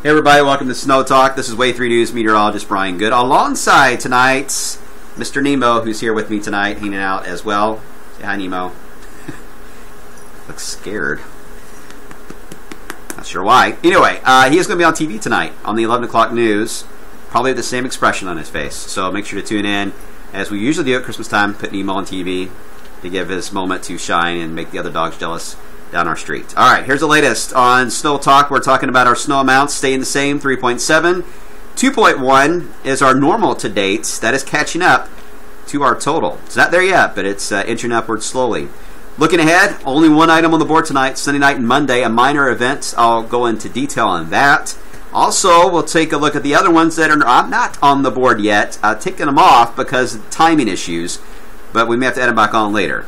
Hey everybody, welcome to Snow Talk. This is Way 3 News meteorologist Brian Good, alongside tonight's Mr. Nemo, who's here with me tonight, hanging out as well. Say hi, Nemo. Looks scared. Not sure why. Anyway, he is going to be on TV tonight on the 11 o'clock news, probably with the same expression on his face. So make sure to tune in, as we usually do at Christmas time, put Nemo on TV to give his moment to shine and make the other dogs jealous down our street. All right, here's the latest on Snow Talk. We're talking about our snow amounts staying the same, 3.7. 2.1 is our normal to date. That is catching up to our total. It's not there yet, but it's inching upward slowly. Looking ahead, only one item on the board tonight, Sunday night and Monday, a minor event. I'll go into detail on that. Also, we'll take a look at the other ones that are not on the board yet, taking them off because of timing issues, but we may have to add them back on later.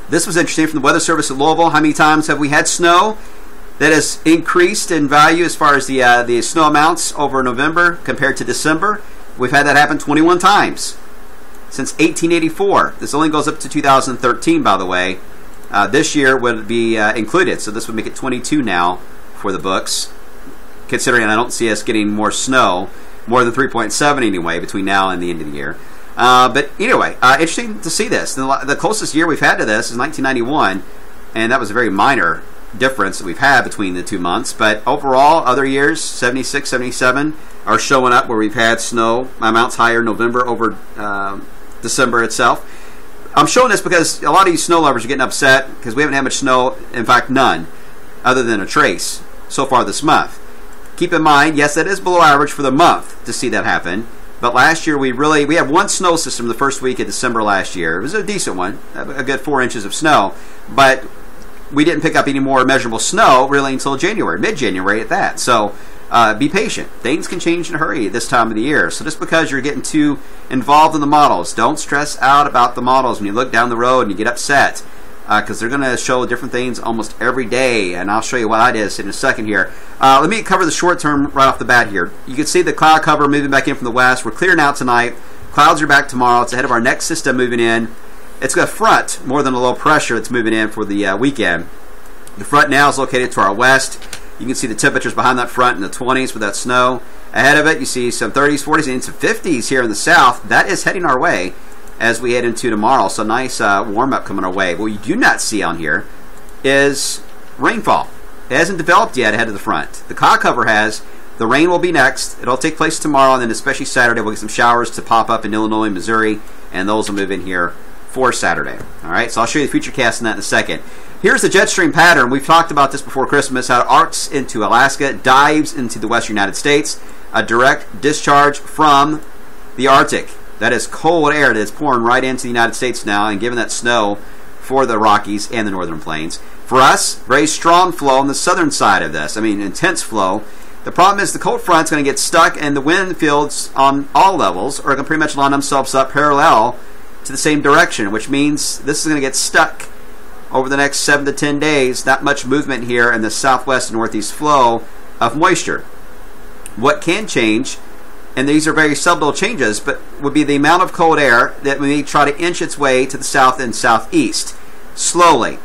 This was interesting from the Weather Service at Louisville. How many times have we had snow that has increased in value as far as the snow amounts over November compared to December? We've had that happen 21 times since 1884. This only goes up to 2013, by the way. This year would be included, so this would make it 22 now for the books, considering I don't see us getting more snow, more than 3.7 anyway, between now and the end of the year. But anyway, interesting to see this. The closest year we've had to this is 1991, and that was a very minor difference that we've had between the 2 months. But overall, other years, 76, 77, are showing up where we've had snow amounts higher November over December itself. I'm showing this because a lot of you snow lovers are getting upset because we haven't had much snow, in fact none, other than a trace so far this month. Keep in mind, yes, that is below average for the month to see that happen. But last year we had one snow system the first week of December last year. It was a decent one, a good 4 inches of snow. But we didn't pick up any more measurable snow really until January, mid-January at that. So be patient. Things can change in a hurry this time of the year. So just because you're getting too involved in the models, don't stress out about the models when you look down the road and you get upset. Because they're going to show different things almost every day, and I'll show you what it is in a second here. Let me cover the short term right off the bat here. You can see the cloud cover moving back in from the west. We're clearing out tonight. Clouds are back tomorrow. It's ahead of our next system moving in. It's got a front more than a low pressure that's moving in for the weekend. The front now is located to our west. You can see the temperatures behind that front in the 20s with that snow. Ahead of it, you see some 30s, 40s, and some 50s here in the south. That is heading our way as we head into tomorrow. So nice warm-up coming our way. What you do not see on here is rainfall. It hasn't developed yet ahead of the front. The cloud cover has. The rain will be next. It'll take place tomorrow, and then especially Saturday we'll get some showers to pop up in Illinois, Missouri, and those will move in here for Saturday. All right, so I'll show you the future cast on that in a second. Here's the jet stream pattern. We've talked about this before Christmas, how it arcs into Alaska, dives into the western United States, a direct discharge from the Arctic. That is cold air that is pouring right into the United States now and giving that snow for the Rockies and the northern plains. For us, very strong flow on the southern side of this. I mean, intense flow. The problem is the cold front's going to get stuck, and the wind fields on all levels are going to pretty much line themselves up parallel to the same direction, which means this is going to get stuck over the next 7 to 10 days. Not much movement here in the southwest and northeast flow of moisture. What can change, and these are very subtle changes, but would be the amount of cold air that we try to inch its way to the south and southeast slowly.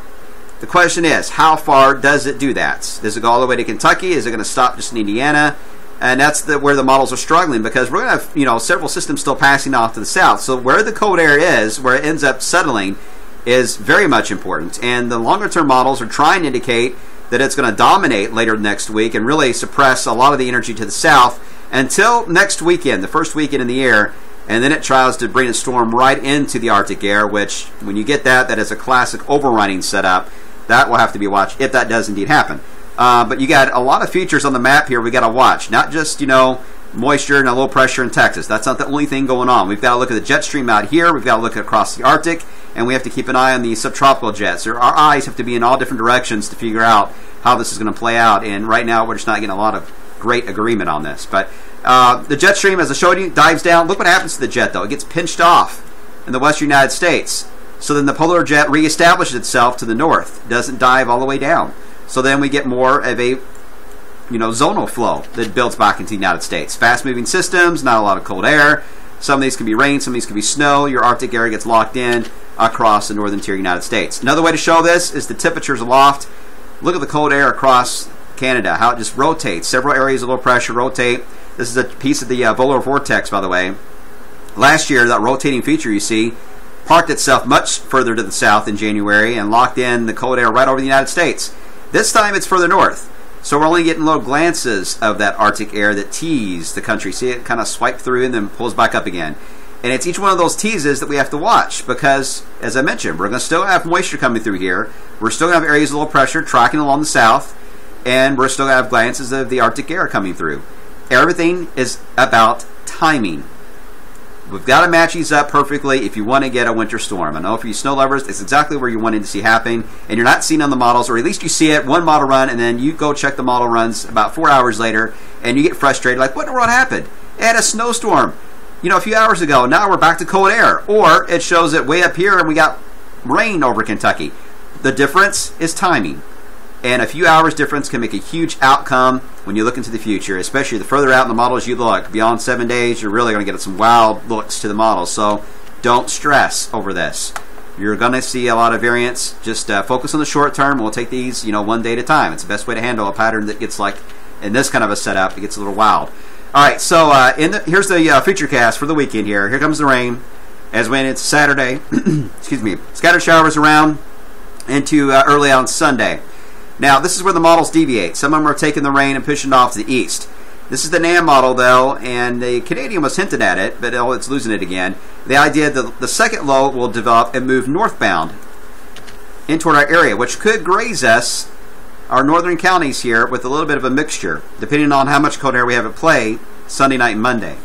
The question is, how far does it do that? Does it go all the way to Kentucky? Is it going to stop just in Indiana? And that's where the models are struggling, because we're going to have several systems still passing off to the south. So where the cold air is, where it ends up settling, is very much important. And the longer term models are trying to indicate that it's going to dominate later next week and really suppress a lot of the energy to the south until next weekend, the first weekend in the year, and then it tries to bring a storm right into the Arctic air, which, when you get that is a classic overrunning setup. That will have to be watched if that does indeed happen. But you got a lot of features on the map here we got to watch. Not just, moisture and a low pressure in Texas. That's not the only thing going on. We've got to look at the jet stream out here. We've got to look across the Arctic, and we have to keep an eye on the subtropical jets. Our eyes have to be in all different directions to figure out how this is going to play out. And right now, we're just not getting a lot of great agreement on this. But the jet stream, as I showed you, dives down. Look what happens to the jet, though. It gets pinched off in the western United States. So then the polar jet reestablishes itself to the north. It doesn't dive all the way down. So then we get more of a zonal flow that builds back into the United States. Fast-moving systems, not a lot of cold air. Some of these can be rain, some of these can be snow. Your Arctic area gets locked in across the northern tier United States. Another way to show this is the temperatures aloft. Look at the cold air across Canada, how it just rotates. Several areas of low pressure rotate. This is a piece of the polar vortex, by the way. Last year, that rotating feature you see parked itself much further to the south in January and locked in the cold air right over the United States. This time it's further north. So we're only getting little glances of that Arctic air that tease the country. See it kind of swipe through and then pulls back up again. And it's each one of those teases that we have to watch because, as I mentioned, we're going to still have moisture coming through here. We're still going to have areas of low pressure tracking along the south. And we're still going to have glances of the Arctic air coming through. Everything is about timing. We've got to match these up perfectly if you want to get a winter storm. I know for you snow lovers, it's exactly where you're wanting to see happen, and you're not seeing on the models, or at least you see it, one model run, and then you go check the model runs about 4 hours later, and you get frustrated, like, what in the world happened? It had a snowstorm, you know, a few hours ago. Now we're back to cold air. Or it shows it way up here, and we got rain over Kentucky. The difference is timing. And a few hours difference can make a huge outcome when you look into the future, especially the further out in the models you look. Beyond 7 days, you're really going to get some wild looks to the models. So don't stress over this. You're going to see a lot of variance. Just focus on the short term. We'll take these, you know, one day at a time. It's the best way to handle a pattern that gets, like, in this kind of a setup, it gets a little wild. All right, so here's the future cast for the weekend here. Here comes the rain. As when it's Saturday, excuse me, scattered showers around into early on Sunday. Now, this is where the models deviate. Some of them are taking the rain and pushing it off to the east. This is the NAM model, though, and the Canadian was hinted at it, but it's losing it again. The idea that the second low will develop and move northbound in toward our area, which could graze us, our northern counties here, with a little bit of a mixture, depending on how much cold air we have at play Sunday night and Monday.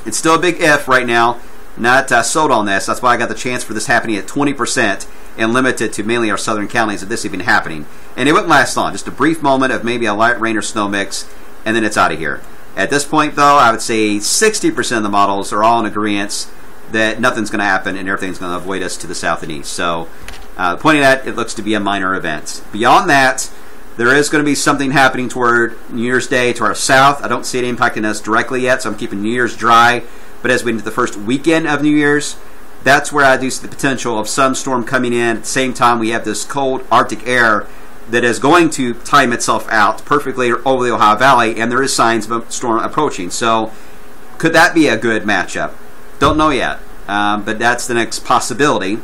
It's still a big if right now. Not sold on this. That's why I got the chance for this happening at 20% and limited to mainly our southern counties of this even happening. And it wouldn't last long. Just a brief moment of maybe a light rain or snow mix, and then it's out of here. At this point, though, I would say 60% of the models are all in agreement that nothing's going to happen and everything's going to avoid us to the south and east. So, pointing at it looks to be a minor event. Beyond that, there is going to be something happening toward New Year's Day to our south. I don't see it impacting us directly yet, so I'm keeping New Year's dry. But as we get into the first weekend of New Year's, that's where I do see the potential of some storm coming in. At the same time, we have this cold Arctic air that is going to time itself out perfectly over the Ohio Valley, and there is signs of a storm approaching. So could that be a good matchup? Don't know yet, but that's the next possibility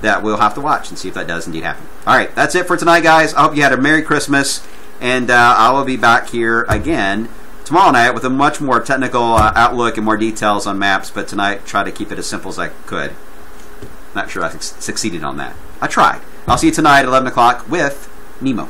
that we'll have to watch and see if that does indeed happen. All right, that's it for tonight, guys. I hope you had a Merry Christmas, and I will be back here again tomorrow night with a much more technical outlook and more details on maps, but tonight try to keep it as simple as I could. Not sure I succeeded on that. I tried. I'll see you tonight at 11 o'clock with Nemo.